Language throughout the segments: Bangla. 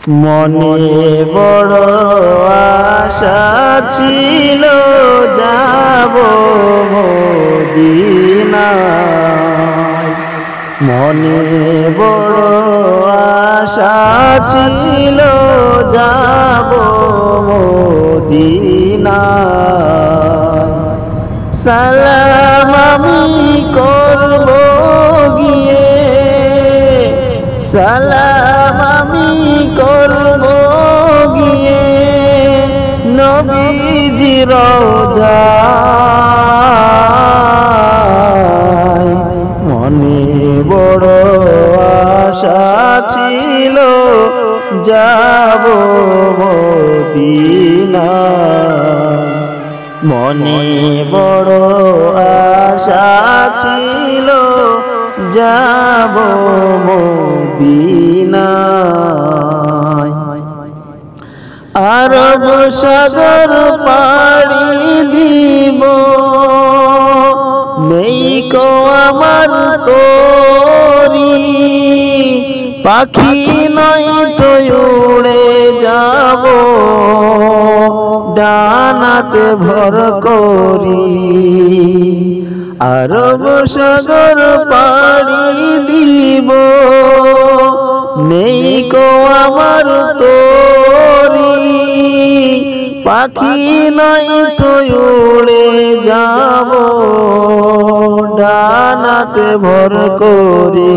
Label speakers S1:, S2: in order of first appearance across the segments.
S1: মনে বড় আশা ছিল যাব মদিনায়। মনে বড় আশা ছিল যাব মদিনায়। সালাম আমি করব গিয়ে, সালাম আমি করব গিয়ে নবীজি রওজায়। মনে বড় আশা ছিল যাব মদিনায়। মনে বড় আশা ছিল যাব মদিনায়। আরব সাগর পাড়ি দিব, নেই কো আমার তরি, পাখি নাই তো উড়ে যাব ডানাতে ভর করি। আরব সাগর পাড়ি দিব, নেই কো আমার তরি, পাখি নাই তো উড়ে যাব ডানাতে ভর করি।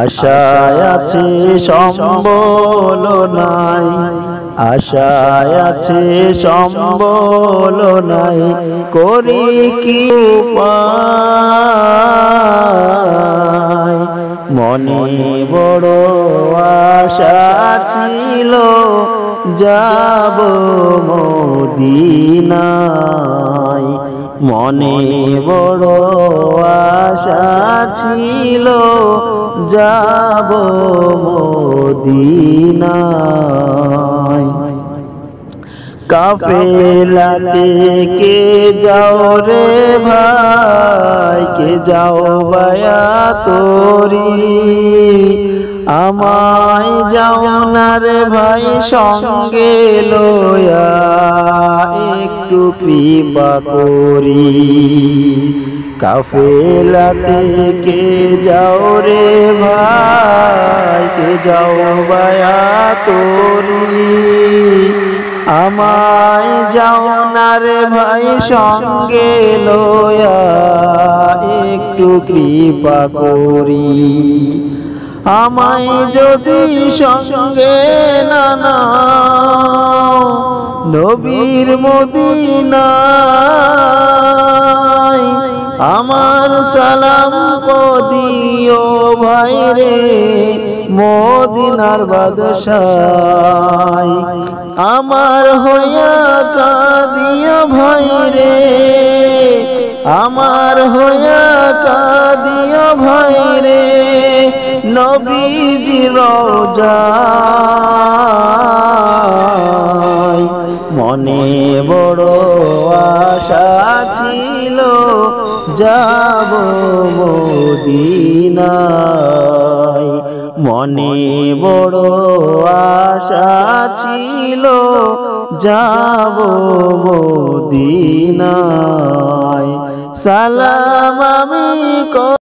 S1: আশায় আছে সম্বল নাই, আশায় আছে সম্বল নাই, করি কি উপায়। মনে বড় আশা ছিল যাব মদিনায়। মনে বড় আশা ছিল যাব মদিনায়। কাফেলাতে কে যাও রে ভাই, কে যাও বায়া তোরি, আমায় যাও না রে ভাই সঙ্গে লয়া, একটু কৃপা করি। কাফেলাতে কে যাও রে ভাই, কে যাও বায়া তোরি, আমায় যাও না রে ভাই সঙ্গে লয়া, একটু কৃপা করি। আমায় যদি সঙ্গে না নাও নবীর মদিনায়, আমার সালাম দিও ভাই রে মদিনার বাদশায়। আমার হইয়া কাঁদিয়া ভাই রে, আমার হইয়া কাঁদিয়া ভাই রে নবীজি রওজায়। মনে বড় আশা ছিল যাব মদিনায়। মনে বড় আশা ছিল যাব মদিনায়। সালাম আমি